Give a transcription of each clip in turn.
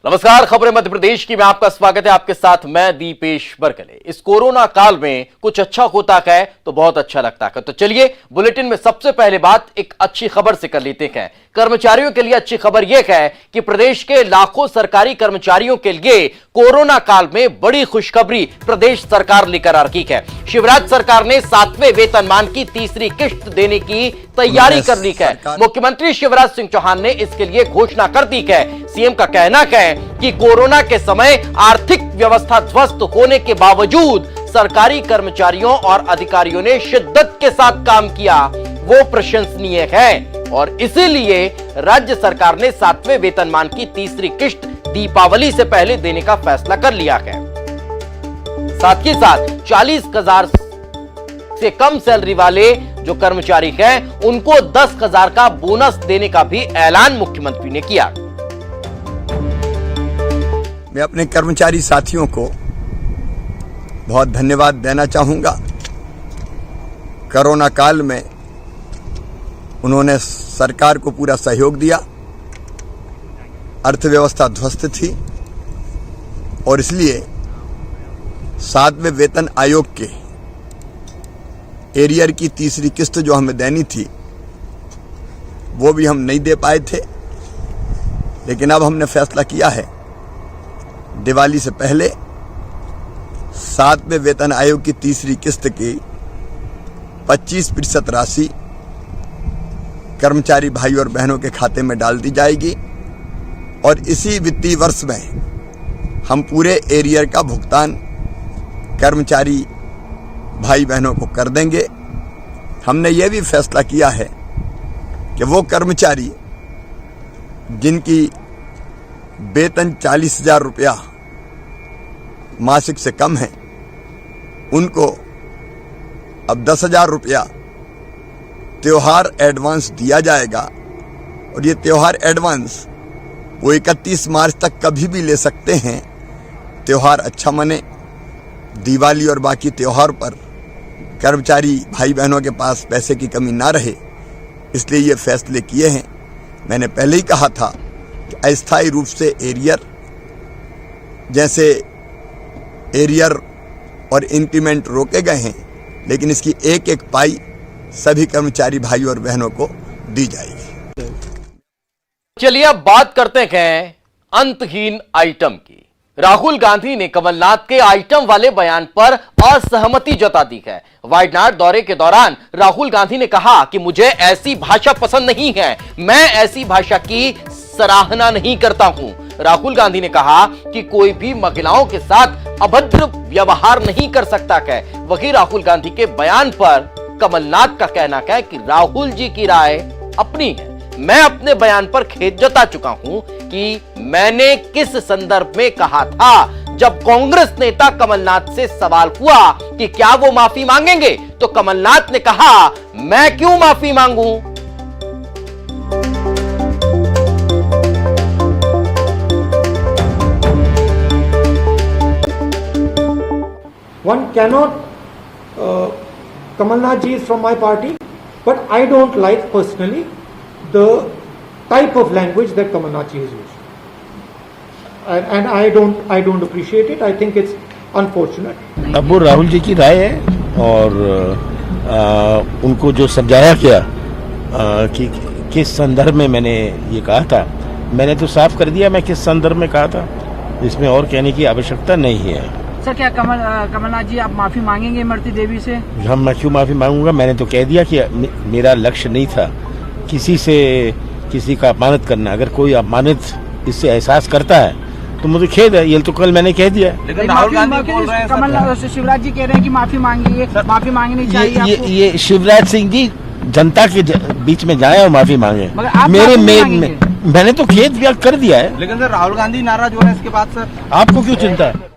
नमस्कार, खबरें मध्य प्रदेश की में आपका स्वागत है। आपके साथ मैं दीपेश बरकले। इस कोरोना काल में कुछ अच्छा होता है तो बहुत अच्छा लगता है। तो चलिए बुलेटिन में सबसे पहले बात एक अच्छी खबर से कर लेते हैं। कर्मचारियों के लिए अच्छी खबर यह है कि प्रदेश के लाखों सरकारी कर्मचारियों के लिए कोरोना काल में बड़ी खुशखबरी प्रदेश सरकार लेकर आ रही है। शिवराज सरकार ने 7वें वेतनमान की तीसरी किश्त देने की तैयारी कर ली है। मुख्यमंत्री शिवराज सिंह चौहान ने इसके लिए घोषणा कर दी है। सीएम का कहना है कि कोरोना के समय आर्थिक व्यवस्था ध्वस्त होने के बावजूद सरकारी कर्मचारियों और अधिकारियों ने शिद्दत के साथ काम किया, वो प्रशंसनीय है और इसीलिए राज्य सरकार ने 7वें वेतनमान की तीसरी किश्त दीपावली से पहले देने का फैसला कर लिया है। साथ ही साथ 40,000 से कम सैलरी वाले जो कर्मचारी हैं उनको 10,000 का बोनस देने का भी ऐलान मुख्यमंत्री ने किया। मैं अपने कर्मचारी साथियों को बहुत धन्यवाद देना चाहूंगा। कोरोना काल में उन्होंने सरकार को पूरा सहयोग दिया। अर्थव्यवस्था ध्वस्त थी और इसलिए 7वें वेतन आयोग के एरियर की तीसरी किस्त जो हमें देनी थी वो भी हम नहीं दे पाए थे, लेकिन अब हमने फैसला किया है दिवाली से पहले 7वें वेतन आयोग की तीसरी किस्त की 25% राशि कर्मचारी भाई और बहनों के खाते में डाल दी जाएगी और इसी वित्तीय वर्ष में हम पूरे एरियर का भुगतान कर्मचारी भाई बहनों को कर देंगे। हमने ये भी फैसला किया है कि वो कर्मचारी जिनकी वेतन 40,000 रुपया मासिक से कम है उनको अब 10,000 रुपया त्योहार एडवांस दिया जाएगा और ये त्योहार एडवांस वो 31 मार्च तक कभी भी ले सकते हैं। त्योहार अच्छा मने, दिवाली और बाकी त्योहार पर कर्मचारी भाई बहनों के पास पैसे की कमी ना रहे, इसलिए ये फैसले किए हैं। मैंने पहले ही कहा था कि अस्थायी रूप से एरियर जैसे एरियर और इंक्रीमेंट रोके गए हैं, लेकिन इसकी एक एक पाई सभी कर्मचारी भाई और बहनों को दी जाएगी। चलिए अब बात करते हैं अंतहीन आइटम की। राहुल गांधी ने कमलनाथ के आइटम वाले बयान पर असहमति जता दी है। वायनाड दौरे के दौरान राहुल गांधी ने कहा कि मुझे ऐसी भाषा पसंद नहीं है, मैं ऐसी भाषा की सराहना नहीं करता हूं। राहुल गांधी ने कहा कि कोई भी महिलाओं के साथ अभद्र व्यवहार नहीं कर सकता है। वहीं राहुल गांधी के बयान पर कमलनाथ का कहना है कि राहुल जी की राय अपनी है। मैं अपने बयान पर खेद जता चुका हूं कि मैंने किस संदर्भ में कहा था। जब कांग्रेस नेता कमलनाथ से सवाल हुआ कि क्या वो माफी मांगेंगे, तो कमलनाथ ने कहा मैं क्यों माफी मांगूं। One cannot, Kamalnath ji is from my party, but I don't like personally the type of language that Kamalnath ji has used, and I don't appreciate it. I think it's unfortunate. अब वो राहुल जी की राय है और उनको जो समझाया गया कि किस संदर्भ में मैंने ये कहा था, मैंने तो साफ कर दिया मैं किस संदर्भ में कहा था, इसमें और कहने की आवश्यकता नहीं है। सर, क्या कमलनाथ जी आप माफी मांगेंगे इमरती देवी से? मैं क्यों माफी मांगूंगा? मैंने तो कह दिया कि मेरा लक्ष्य नहीं था किसी से किसी का अपमानित करना। अगर कोई अपमानित इससे एहसास करता है तो मुझे खेद है, ये तो कल मैंने कह दिया। लेकिन राहुल गांधी बोल रहे हैं, कमलनाथ शिवराज जी कह रहे हैं कि माफी मांगिए, माफी मांगनी चाहिए। ये शिवराज सिंह जी जनता के बीच में जाए और माफी मांगे। मैंने तो खेद व्यक्त कर दिया है। लेकिन सर राहुल गांधी नाराज हो रहे हैं इसके बाद। सर आपको क्यों चिंता है?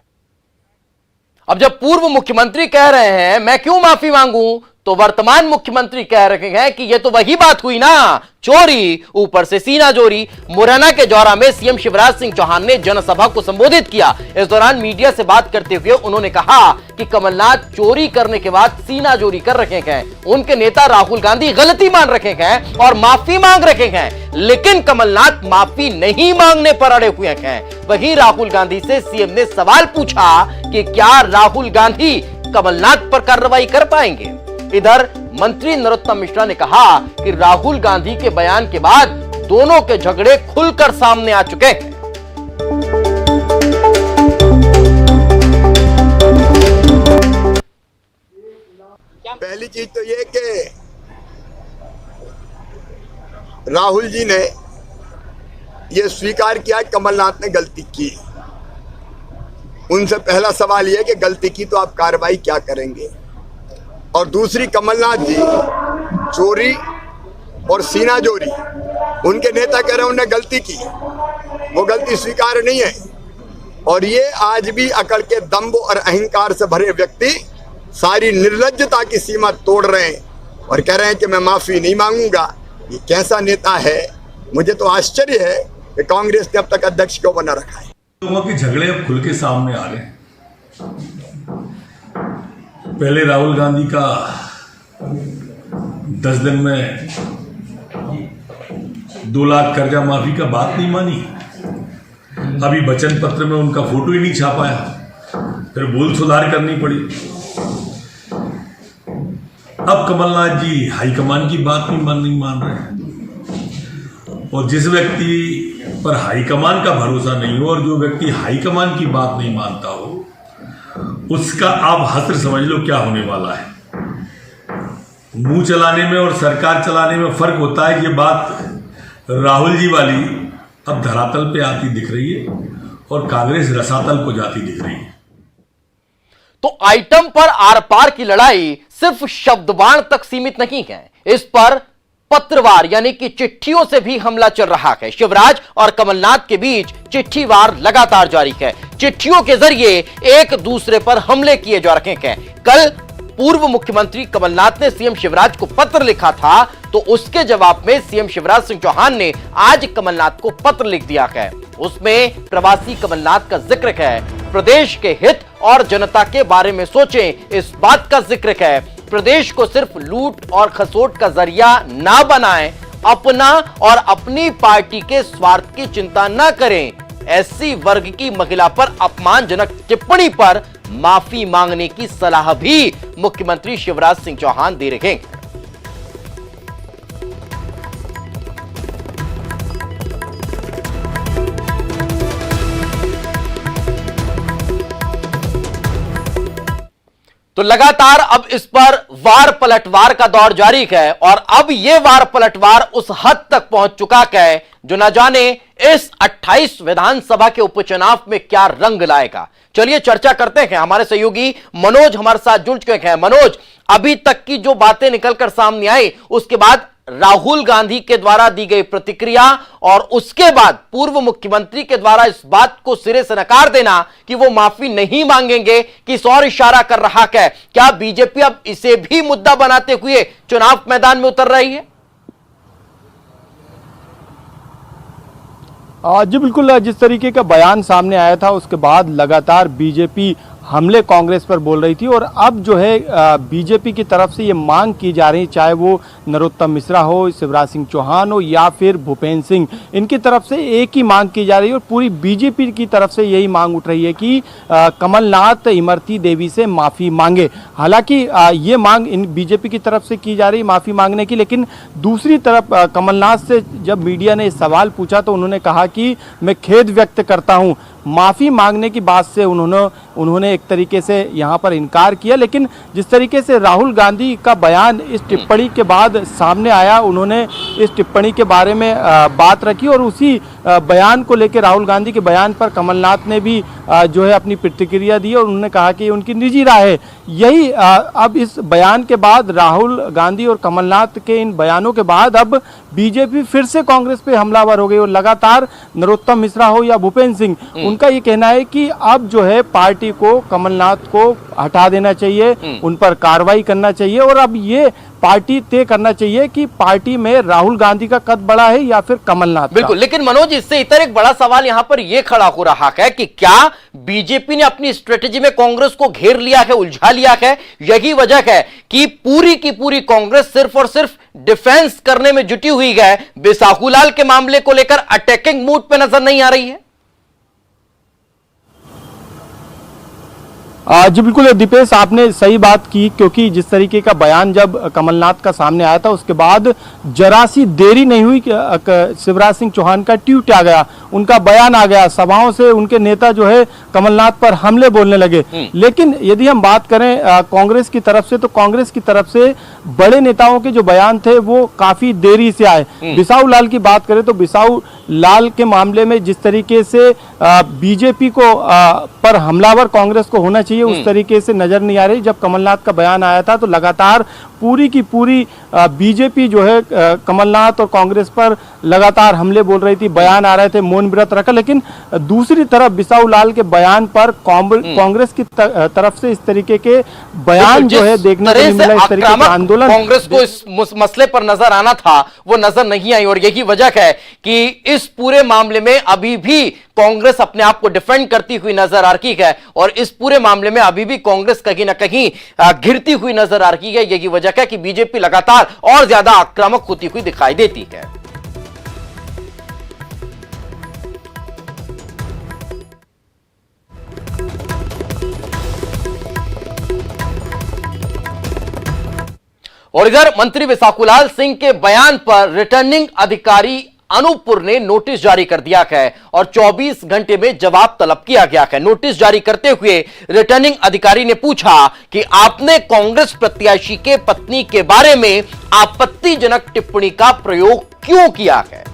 अब जब पूर्व मुख्यमंत्री कह रहे हैं मैं क्यों माफी मांगूं, तो वर्तमान मुख्यमंत्री कह रहे हैं कि यह तो वही बात हुई ना, चोरी ऊपर से सीना चोरी। मुरैना के जौरा में सीएम शिवराज सिंह चौहान ने जनसभा को संबोधित किया। इस दौरान मीडिया से बात करते हुए उन्होंने कहा कि कमलनाथ चोरी करने के बाद सीना चोरी कर रखे हैं। उनके नेता राहुल गांधी गलती मान रखे हैं और माफी मांग रखे हैं, लेकिन कमलनाथ माफी नहीं मांगने पर अड़े हुए हैं। वहीं राहुल गांधी से सीएम ने सवाल पूछा कि क्या राहुल गांधी कमलनाथ पर कार्रवाई कर पाएंगे। इधर मंत्री नरोत्तम मिश्रा ने कहा कि राहुल गांधी के बयान के बाद दोनों के झगड़े खुलकर सामने आ चुके हैं। पहली चीज तो ये कि राहुल जी ने ये स्वीकार किया कि कमलनाथ ने गलती की। उनसे पहला सवाल यह कि गलती की तो आप कार्रवाई क्या करेंगे। और दूसरी, कमलनाथ जी चोरी और सीना चोरी, उनके नेता कह रहे हैं उन्होंने गलती की, वो गलती स्वीकार नहीं है। और ये आज भी अकड़ के दम्भ और अहंकार से भरे व्यक्ति सारी निर्लज्जता की सीमा तोड़ रहे हैं और कह रहे हैं कि मैं माफी नहीं मांगूंगा। ये कैसा नेता है? मुझे तो आश्चर्य है कि कांग्रेस ने अब तक अध्यक्ष क्यों बना रखा है। लोगों के झगड़े अब खुल के सामने आ रहे हैं। पहले राहुल गांधी का 10 दिन में 2 लाख कर्जा माफी का बात नहीं मानी। अभी वचन पत्र में उनका फोटो ही नहीं छापाया, फिर भूल सुधार करनी पड़ी। अब कमलनाथ जी हाईकमान की बात नहीं मान रहे हैं। और जिस व्यक्ति पर हाईकमान का भरोसा नहीं हो और जो व्यक्ति हाईकमान की बात नहीं मानता हो, उसका आप हश्र समझ लो क्या होने वाला है। मुंह चलाने में और सरकार चलाने में फर्क होता है। ये बात राहुल जी वाली अब धरातल पे आती दिख रही है और कांग्रेस रसातल को जाती दिख रही है। तो आइटम पर आर पार की लड़ाई सिर्फ शब्दबाण तक सीमित नहीं है, इस पर पत्रवार यानी कि चिट्ठियों से भी हमला चल रहा है। शिवराज और कमलनाथ के बीच चिट्ठीवार लगातार जारी है। चिट्ठियों के जरिए एक दूसरे पर हमले किए जा रहे हैं। कल पूर्व मुख्यमंत्री कमलनाथ ने सीएम शिवराज को पत्र लिखा था, तो उसके जवाब में सीएम शिवराज सिंह चौहान ने आज कमलनाथ को पत्र लिख दिया है। उसमें प्रवासी कमलनाथ का जिक्र है, प्रदेश के हित और जनता के बारे में सोचें, इस बात का जिक्र है। प्रदेश को सिर्फ लूट और खसोट का जरिया ना बनाएं, अपना और अपनी पार्टी के स्वार्थ की चिंता ना करें। एससी वर्ग की महिला पर अपमानजनक टिप्पणी पर माफी मांगने की सलाह भी मुख्यमंत्री शिवराज सिंह चौहान दे रहे हैं। तो लगातार अब इस पर वार पलटवार का दौर जारी है और अब यह वार पलटवार उस हद तक पहुंच चुका है जो न जाने इस 28 विधानसभा के उपचुनाव में क्या रंग लाएगा। चलिए चर्चा करते हैं। हमारे सहयोगी मनोज हमारे साथ जुड़ चुके हैं। मनोज, अभी तक की जो बातें निकलकर सामने आई, उसके बाद राहुल गांधी के द्वारा दी गई प्रतिक्रिया और उसके बाद पूर्व मुख्यमंत्री के द्वारा इस बात को सिरे से नकार देना कि वो माफी नहीं मांगेंगे, किस और इशारा कर रहा है। क्या बीजेपी अब इसे भी मुद्दा बनाते हुए चुनाव मैदान में उतर रही है? जी बिल्कुल, जिस तरीके का बयान सामने आया था उसके बाद लगातार बीजेपी हमले कांग्रेस पर बोल रही थी और अब जो है बीजेपी की तरफ से ये मांग की जा रही, चाहे वो नरोत्तम मिश्रा हो, शिवराज सिंह चौहान हो या फिर भूपेंद्र सिंह, इनकी तरफ से एक ही मांग की जा रही है और पूरी बीजेपी की तरफ से यही मांग उठ रही है कि कमलनाथ इमरती देवी से माफ़ी मांगे। हालांकि ये मांग इन बीजेपी की तरफ से की जा रही माफ़ी मांगने की, लेकिन दूसरी तरफ कमलनाथ से जब मीडिया ने सवाल पूछा तो उन्होंने कहा कि मैं खेद व्यक्त करता हूँ। माफ़ी मांगने की बात से उन्होंने एक तरीके से यहाँ पर इनकार किया, लेकिन जिस तरीके से राहुल गांधी का बयान इस टिप्पणी के बाद सामने आया, उन्होंने इस टिप्पणी के बारे में बात रखी और उसी बयान को लेकर, राहुल गांधी के बयान पर कमलनाथ ने भी जो है अपनी प्रतिक्रिया दी और उन्होंने कहा कि उनकी निजी राय है। यही अब इस बयान के बाद, राहुल गांधी और कमलनाथ के इन बयानों के बाद अब बीजेपी फिर से कांग्रेस पे हमलावर हो गई और लगातार नरोत्तम मिश्रा हो या भूपेंद्र सिंह, उनका ये कहना है कि अब जो है पार्टी को, कमलनाथ को हटा देना चाहिए, उन पर कार्रवाई करना चाहिए और अब ये पार्टी तय करना चाहिए कि पार्टी में राहुल गांधी का कद बड़ा है या फिर कमलनाथ का। बिल्कुल, लेकिन मनोज, इससे इतर एक बड़ा सवाल यहां पर यह खड़ा हो रहा है कि क्या बीजेपी ने अपनी स्ट्रेटेजी में कांग्रेस को घेर लिया है, उलझा लिया है? यही वजह है कि पूरी की पूरी कांग्रेस सिर्फ और सिर्फ डिफेंस करने में जुटी हुई है, बिसाहूलाल के मामले को लेकर अटैकिंग मूड पे नजर नहीं आ रही है। जी बिल्कुल दीपेश, आपने सही बात की, क्योंकि जिस तरीके का बयान जब कमलनाथ का सामने आया था उसके बाद जरा सी देरी नहीं हुई कि शिवराज सिंह चौहान का ट्वीट आ गया, उनका बयान आ गया, सभाओं से उनके नेता जो है कमलनाथ पर हमले बोलने लगे। लेकिन यदि हम बात करें कांग्रेस की तरफ से, तो कांग्रेस की तरफ से बड़े नेताओं के जो बयान थे वो काफी देरी से आए। बिसाहू लाल की बात करें तो बिसाहू लाल के मामले में जिस तरीके से बीजेपी को पर हमलावर कांग्रेस को होना चाहिए उस तरीके से नजर नहीं आ रही। जब कमलनाथ का बयान आया था तो लगातार पूरी की पूरी बीजेपी जो है कमलनाथ और कांग्रेस पर लगातार हमले बोल रही थी, बयान आ रहे थे, मौन व्रत रखा। लेकिन दूसरी तरफ बिसाहू लाल के बयान पर कांग्रेस की तरफ से इस तरीके के बयान जो है देखने को नहीं मिला। इस तरीके का आंदोलन कांग्रेस को इस मसले पर नजर आना था वो नजर नहीं आई और यही वजह है कि इस पूरे मामले में अभी भी कांग्रेस अपने आप को डिफेंड करती हुई नजर आ रही है और इस पूरे मामले में अभी भी कांग्रेस कहीं ना कहीं घिरती हुई नजर आ रही है। यही वजह है कि बीजेपी लगातार और ज्यादा आक्रामक होती हुई दिखाई देती है। और इधर मंत्री बिसाहूलाल सिंह के बयान पर रिटर्निंग अधिकारी अनूपपुर ने नोटिस जारी कर दिया है और 24 घंटे में जवाब तलब किया गया है। नोटिस जारी करते हुए रिटर्निंग अधिकारी ने पूछा कि आपने कांग्रेस प्रत्याशी के पत्नी के बारे में आपत्तिजनक टिप्पणी का प्रयोग क्यों किया है।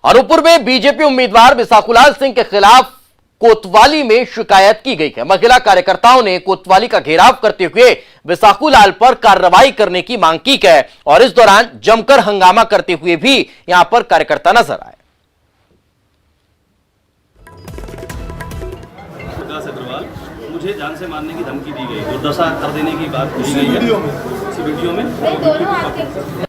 अनूपपुर में बीजेपी उम्मीदवार बिसाहूलाल सिंह के खिलाफ कोतवाली में शिकायत की गई है। महिला कार्यकर्ताओं ने कोतवाली का घेराव करते हुए बिसाहूलाल पर कार्रवाई करने की मांग की है और इस दौरान जमकर हंगामा करते हुए भी यहां पर कार्यकर्ता नजर आए। मुझे जान से मारने की धमकी दी गई, दुर्दशा कर देने की बात की गई है इस वीडियो में।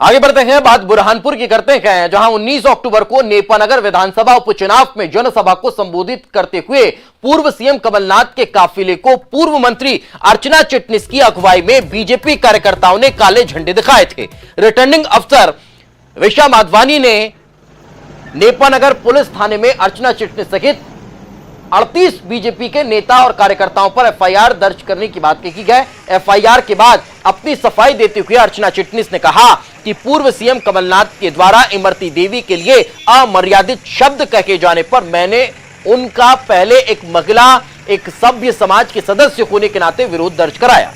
आगे बढ़ते हैं, बात बुरहानपुर की करते हैं, जहां 19 अक्टूबर को नेपानगर विधानसभा उपचुनाव में जनसभा को संबोधित करते हुए पूर्व सीएम कमलनाथ के काफिले को पूर्व मंत्री अर्चना चिटनिस की अगुवाई में बीजेपी कार्यकर्ताओं ने काले झंडे दिखाए थे। रिटर्निंग अफसर विशा माधवानी ने नेपानगर पुलिस थाने में अर्चना चिटनिस सहित 38 बीजेपी के नेता और कार्यकर्ताओं पर एफआईआर दर्ज करने की बात कही गई। एफआईआर के बाद अपनी सफाई देते हुए अर्चना चिटनिस ने कहा कि पूर्व सीएम कमलनाथ के द्वारा इमरती देवी के लिए अमर्यादित शब्द कहे जाने पर मैंने उनका पहले एक महिला, एक सभ्य समाज के सदस्य होने के नाते विरोध दर्ज कराया।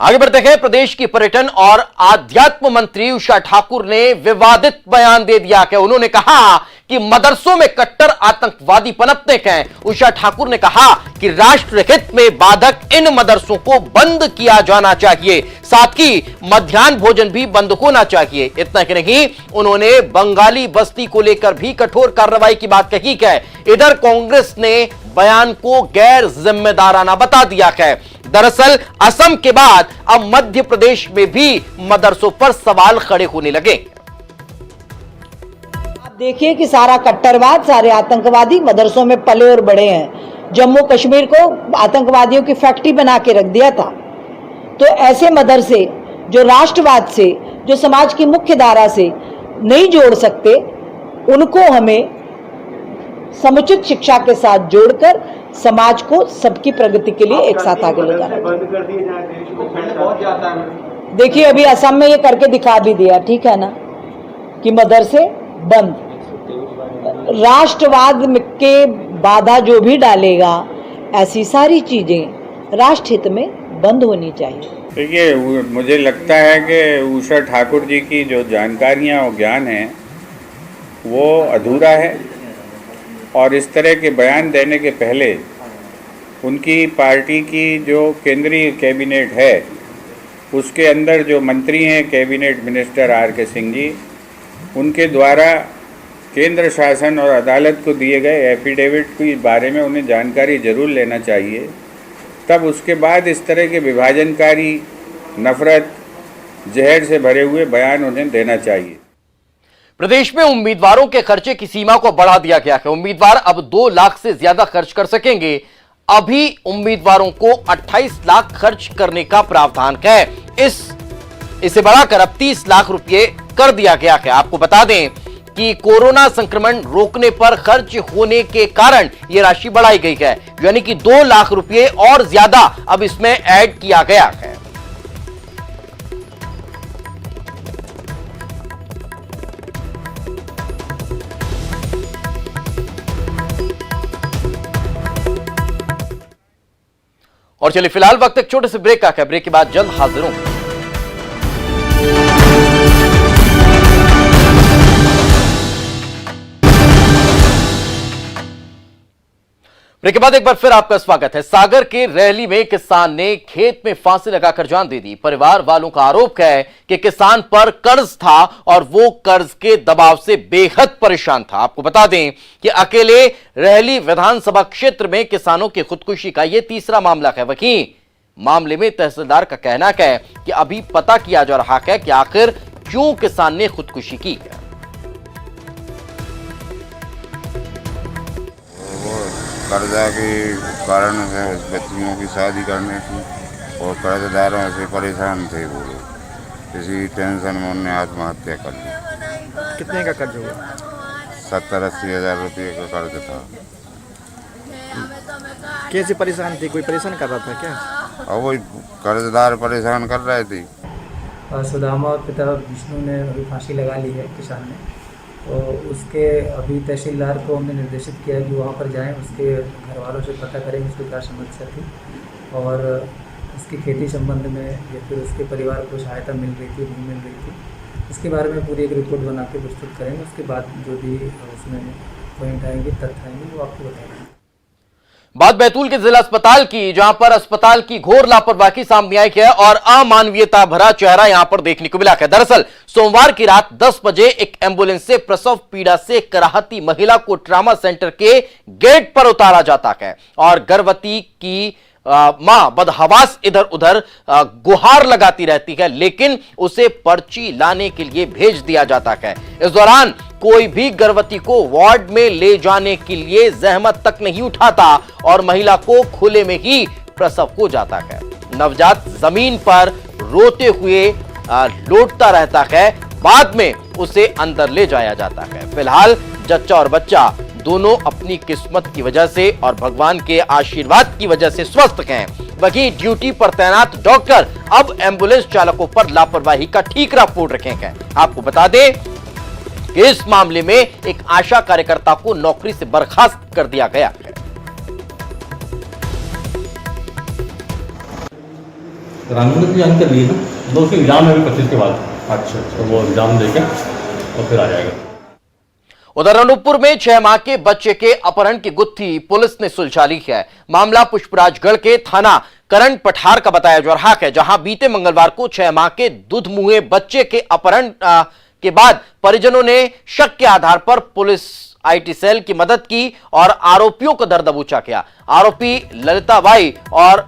आगे बढ़ते हैं, प्रदेश की पर्यटन और आध्यात्म मंत्री उषा ठाकुर ने विवादित बयान दे दिया है। उन्होंने कहा कि मदरसों में कट्टर आतंकवादी पनपते हैं। उषा ठाकुर ने कहा कि राष्ट्र हित में बाधक इन मदरसों को बंद किया जाना चाहिए, साथ ही मध्याह्न भोजन भी बंद होना चाहिए। इतना ही नहीं, उन्होंने बंगाली बस्ती को लेकर भी कठोर कार्रवाई की बात कही है। इधर कांग्रेस ने बयान को गैर जिम्मेदाराना बता दिया है। दरअसल असम के बाद अब मध्य प्रदेश में भी मदरसों पर सवाल खड़े होने लगे। आप देखिए कि सारा कट्टरवाद, सारे आतंकवादी मदरसों में पले और बड़े हैं। जम्मू कश्मीर को आतंकवादियों की फैक्ट्री बना के रख दिया था। तो ऐसे मदरसे जो राष्ट्रवाद से, जो समाज की मुख्य धारा से नहीं जोड़ सकते, उनको हमें समुचित शिक्षा के साथ जोड़कर समाज को सबकी प्रगति के लिए एक साथ आगे ले जाना चाहिए। देखिए अभी असम में ये करके दिखा भी दिया, ठीक है ना, कि मदरसे बंद। राष्ट्रवाद के बाधा जो भी डालेगा, ऐसी सारी चीजें राष्ट्र हित में बंद होनी चाहिए। देखिए मुझे लगता है कि उषा ठाकुर जी की जो जानकारियाँ और ज्ञान है वो अधूरा है, और इस तरह के बयान देने के पहले उनकी पार्टी की जो केंद्रीय कैबिनेट है उसके अंदर जो मंत्री हैं cabinet minister R.K. Singh ji, उनके द्वारा केंद्र शासन और अदालत को दिए गए एफिडेविट के बारे में उन्हें जानकारी जरूर लेना चाहिए। तब उसके बाद इस तरह के विभाजनकारी, नफरत, जहर से भरे हुए बयान उन्हें देना चाहिए। प्रदेश में उम्मीदवारों के खर्चे की सीमा को बढ़ा दिया गया है। उम्मीदवार अब 2 लाख से ज्यादा खर्च कर सकेंगे। अभी उम्मीदवारों को 28 लाख खर्च करने का प्रावधान है। इसे बढ़ाकर अब 30 लाख रुपए कर दिया गया है। आपको बता दें कि कोरोना संक्रमण रोकने पर खर्च होने के कारण यह राशि बढ़ाई गई है, यानी कि 2 लाख रुपए और ज्यादा अब इसमें ऐड किया गया है। और चलिए फिलहाल वक्त एक छोटे से ब्रेक का है। ब्रेक के बाद जल्द हाजिर हूं। ब्रेक के बाद एक बार फिर आपका स्वागत है। सागर के रैली में किसान ने खेत में फांसी लगाकर जान दे दी। परिवार वालों का आरोप है कि किसान पर कर्ज था और वो कर्ज के दबाव से बेहद परेशान था। आपको बता दें कि अकेले रैली विधानसभा क्षेत्र में किसानों की खुदकुशी का यह तीसरा मामला है। वहीं मामले में तहसीलदार का कहना है कि अभी पता किया जा रहा है कि आखिर क्यों किसान ने खुदकुशी की है। कर्जा के कारण से बच्चियों की शादी करनी थी और कर्जदारों से परेशान थे वो लोग। इसी टेंशन में उन्होंने आत्महत्या कर ली। कितने का कर्ज हुआ? 70-80 हज़ार रुपये का कर्ज था। कैसे परेशान थे? कोई परेशान कर रहा था क्या? और वही कर्जदार परेशान कर रहे थे। सुदामा और पिता विष्णु ने अभी फांसी लगा ली है किसान ने, तो उसके अभी तहसीलदार को हमने निर्देशित किया है कि वहाँ पर जाएं, उसके घर वालों से पता करें उसको क्या समस्या थी और उसकी खेती संबंध में या फिर उसके परिवार को सहायता मिल रही थी नहीं मिल रही थी, इसके बारे में पूरी एक रिपोर्ट बना के प्रस्तुत करेंगे। उसके बाद जो भी उसमें पॉइंट आएंगे, तथ्य आएंगे, वो आपको बताएंगे। बात बैतूल के जिला अस्पताल की, जहां पर अस्पताल की घोर लापरवाही सामने आई है और अमानवीयता भरा चेहरा यहां पर देखने को मिला है। दरअसल सोमवार की रात 10 बजे एक एम्बुलेंस से प्रसव पीड़ा से कराहती महिला को ट्रामा सेंटर के गेट पर उतारा जाता है और गर्भवती की मां बदहवास इधर उधर गुहार लगाती रहती है, लेकिन उसे पर्ची लाने के लिए भेज दिया जाता है। इस दौरान कोई भी गर्भवती को वार्ड में ले जाने के लिए जहमत तक नहीं उठाता और महिला को खुले में ही प्रसव हो जाता है। नवजात जमीन पर रोते हुए लौटता रहता है। बाद में उसे अंदर ले जाया जाता है। फिलहाल जच्चा और बच्चा दोनों अपनी किस्मत की वजह से और भगवान के आशीर्वाद की वजह से स्वस्थ हैं। वहीं ड्यूटी पर तैनात डॉक्टर अब एम्बुलेंस चालकों पर लापरवाही का ठीकरा फोड़ रखे हैं। आपको बता दें कि इस मामले में एक आशा कार्यकर्ता को नौकरी से बर्खास्त कर दिया गया है। रामनगर की जान कर लिए ना, उसके एग्जाम है 25 के बाद। अच्छा, तो वो एग्जाम देके और फिर आ जाएगा। उधर अनूपपुर में 6 माह के बच्चे के अपहरण की गुत्थी पुलिस ने सुलझा ली है। मामला पुष्पराजगढ़ के थाना करण पठार का बताया जा रहा है, जहां बीते मंगलवार को 6 माह के दूध मुहे बच्चे के अपहरण के बाद परिजनों ने शक के आधार पर पुलिस आईटी सेल की मदद की और आरोपियों को दर दबोचा किया। आरोपी ललिता बाई और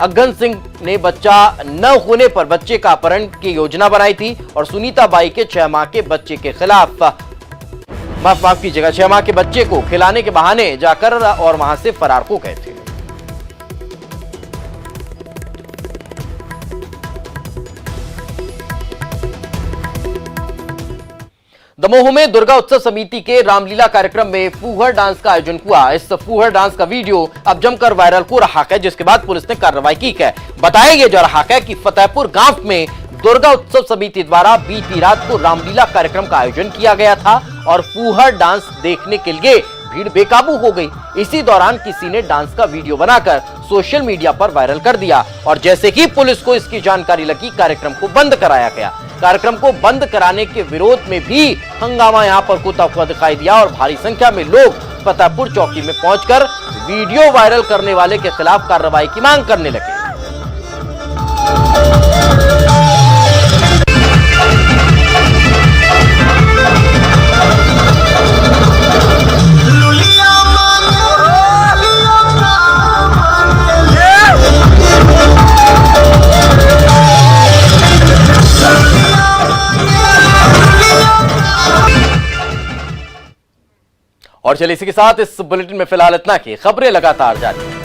अग्गन सिंह ने बच्चा न होने पर बच्चे का अपहरण की योजना बनाई थी और सुनीता बाई के 6 माह के बच्चे के खिलाफ माफ कीजिएगा 6 माह के बच्चे को खिलाने के बहाने जाकर और वहां से फरार हो गए थे। दमोह में दुर्गा उत्सव समिति के रामलीला कार्यक्रम में फूहड़ डांस का आयोजन हुआ। इस फूहड़ डांस का वीडियो अब जमकर वायरल हो रहा है, जिसके बाद पुलिस ने कार्रवाई की है। बताया जा रहा है कि फतेहपुर गांव में दुर्गा उत्सव समिति द्वारा बीती रात को रामलीला कार्यक्रम का आयोजन किया गया था और फूहड़ डांस देखने के लिए भीड़ बेकाबू हो गई। इसी दौरान किसी ने डांस का वीडियो बनाकर सोशल मीडिया पर वायरल कर दिया और जैसे ही पुलिस को इसकी जानकारी लगी, कार्यक्रम को बंद कराया गया। कार्यक्रम को बंद कराने के विरोध में भी हंगामा यहां पर होता हुआ दिखाई दिया और भारी संख्या में लोग फतेहपुर चौकी में पहुंचकर वीडियो वायरल करने वाले के खिलाफ कार्रवाई की मांग करने लगे। और चलिए इसी के साथ इस बुलेटिन में फिलहाल इतना ही। खबरें लगातार जारी।